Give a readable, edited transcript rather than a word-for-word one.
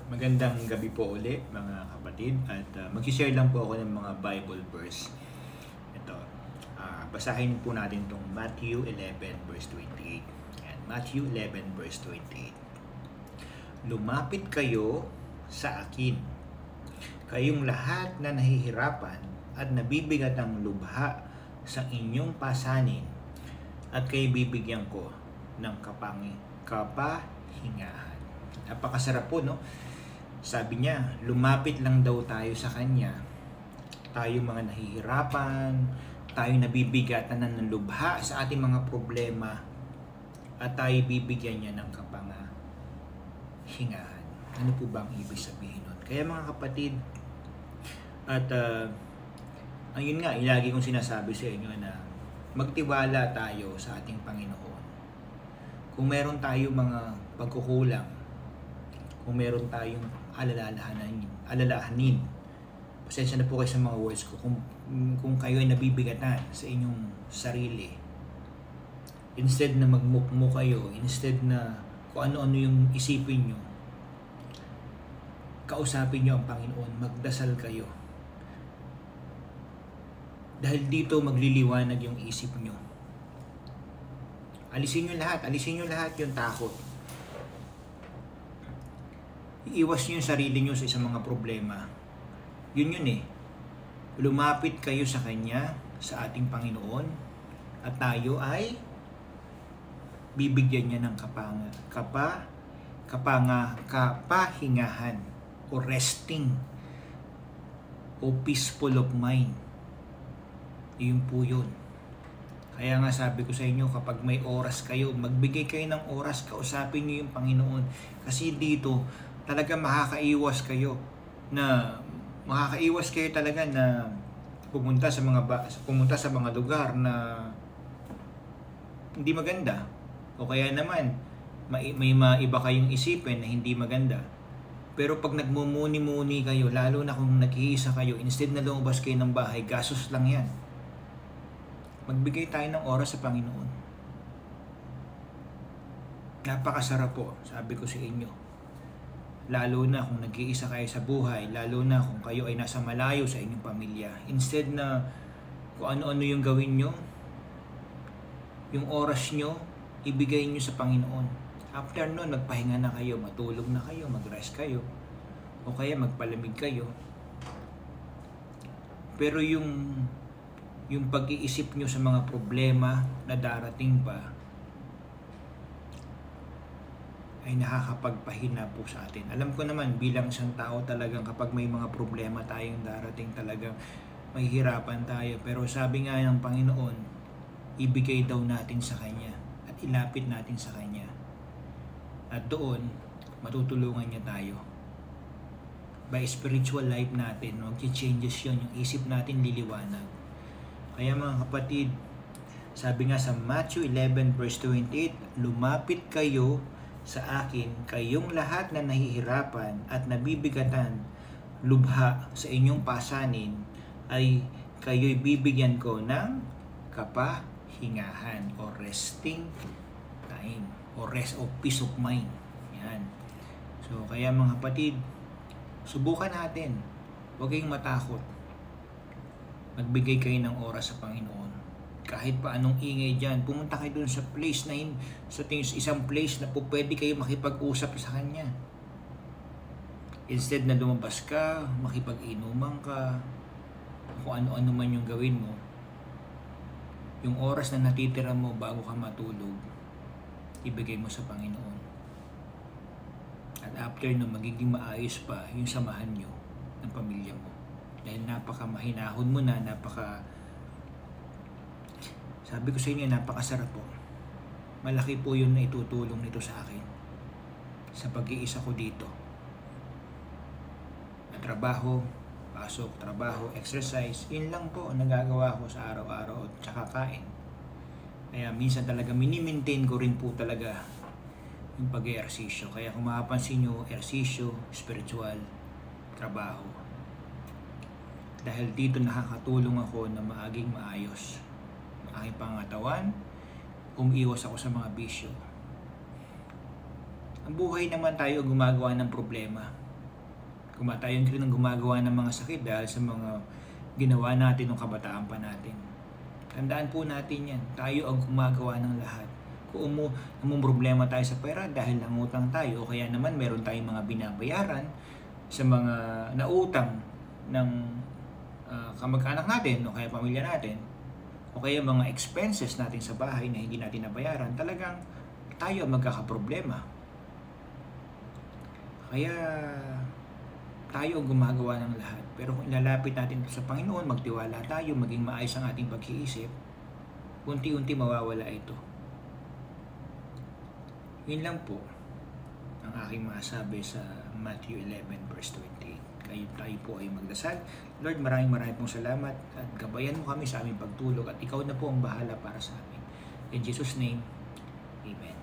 Magandang gabi po uli mga kapatid at mag-share lang po ako ng mga Bible verse. Ito, basahin po natin itong Matthew 11 verse 28. Yan, Matthew 11 verse 28. Lumapit kayo sa akin, kayong lahat na nahihirapan at nabibigat ng lubha sa inyong pasanin, at kayo bibigyan ko ng kapahingahan. Napakasarap po, no? Sabi niya, lumapit lang daw tayo sa Kanya. Tayo mga nahihirapan, tayo nabibigatan ng lubha sa ating mga problema, at tayo bibigyan niya ng kapahingahan. Ano po ba ang ibig sabihin nun? Kaya mga kapatid, at ayun nga, ilagi kong sinasabi sa inyo na magtiwala tayo sa ating Panginoon. Kung meron tayo mga pagkukulang, kung meron tayong alalahanin, pasensya na po kayo sa mga words ko, kung kayo ay nabibigatan sa inyong sarili, instead na magmukmo kayo, instead na kung ano-ano yung isipin nyo, kausapin nyo ang Panginoon, magdasal kayo. Dahil dito magliliwanag yung isip nyo. Alisin nyo lahat yung takot. Iiwas nyo yung sarili nyo sa isang mga problema. Yun eh. Lumapit kayo sa Kanya, sa ating Panginoon, at tayo ay bibigyan niya ng kapahingahan, o resting, o peaceful of mind. Yun po yun. Kaya nga sabi ko sa inyo, kapag may oras kayo, magbigay kayo ng oras, kausapin niyo yung Panginoon. Kasi dito, talaga makakaiwas kayo talaga na pumunta sa mga lugar na hindi maganda. O kaya naman, may maiba kayong isipin na hindi maganda. Pero pag nagmumuni-muni kayo, lalo na kung nag-iisa kayo, instead na lumabas kayo ng bahay, gastos lang yan. Magbigay tayo ng oras sa Panginoon. Napakasarap po, sabi ko sa inyo. Lalo na kung nag-iisa kayo sa buhay, lalo na kung kayo ay nasa malayo sa inyong pamilya. Instead na kung ano-ano yung gawin nyo, yung oras nyo, ibigay nyo sa Panginoon. After nun, magpahinga na kayo, matulog na kayo, mag-rest kayo, o kaya magpalamig kayo. Pero yung pag-iisip nyo sa mga problema na darating pa ay nakakapagpahina po sa atin. Alam ko naman bilang isang tao talagang kapag may mga problema tayong darating, talagang mahihirapan tayo. Pero sabi nga ng Panginoon, ibigay daw natin sa Kanya at ilapit natin sa Kanya. At doon, matutulungan niya tayo. By spiritual life natin, mag-changes yun. Yung isip natin liliwanag. Kaya mga kapatid, sabi nga sa Matthew 11 verse 28, lumapit kayo sa akin, kayong lahat na nahihirapan at nabibigatan lubha sa inyong pasanin, ay kayo'y bibigyan ko ng kapahingahan o resting time o rest of peace of mind. Yan. So kaya mga kapatid, subukan natin. Huwag kayong matakot. Magbigay kayo ng oras sa Panginoon. Kahit pa anong ingay dyan, pumunta kayo dun sa place na sa isang place na po pwede kayo makipag-usap sa Kanya. Instead na lumabas ka, makipag-inuman ka, kung ano-ano man yung gawin mo, yung oras na natitira mo bago ka matulog, ibigay mo sa Panginoon. At after no, magiging maayos pa yung samahan nyo ng pamilya mo. Dahil napaka-mahinahon mo na, sabi ko sa inyo, napakasarap po. Malaki po yun na itutulong nito sa akin sa pag-iisa ko dito. Na trabaho, pasok, trabaho, exercise, yun lang po ang nagagawa ko sa araw-araw at saka kain. Kaya minsan talaga mini-maintain ko rin po talaga yung pag-eehersisyo. Kaya kung makapansin nyo, ehersisyo, spiritual, trabaho. Dahil dito nakakatulong ako na maging maayos ang aking pangatawan, umiiwas ako sa mga bisyo. Ang buhay naman tayo gumagawa ng problema. Tayo rin ang gumagawa ng mga sakit dahil sa mga ginawa natin nung kabataan pa natin. Tandaan po natin yan. Tayo ang gumagawa ng lahat. Kung problema tayo sa pera dahil nangutang tayo o kaya naman meron tayong mga binabayaran sa mga nautang ng kamag-anak natin o kaya pamilya natin o kaya mga expenses natin sa bahay na hindi natin nabayaran, talagang tayo magkakaproblema. Kaya tayo ang gumagawa ng lahat. Pero kung ilalapit natin sa Panginoon, magtiwala tayo, maging maayos ang ating pag-iisip, unti-unti mawawala ito. Yun lang po ang aking masabi sa Matthew 11 verse 28. Tayo po ay magdasal. Lord, maraming pong salamat at gabayan mo kami sa aming pagtulog at ikaw na po ang bahala para sa amin. In Jesus' name, Amen.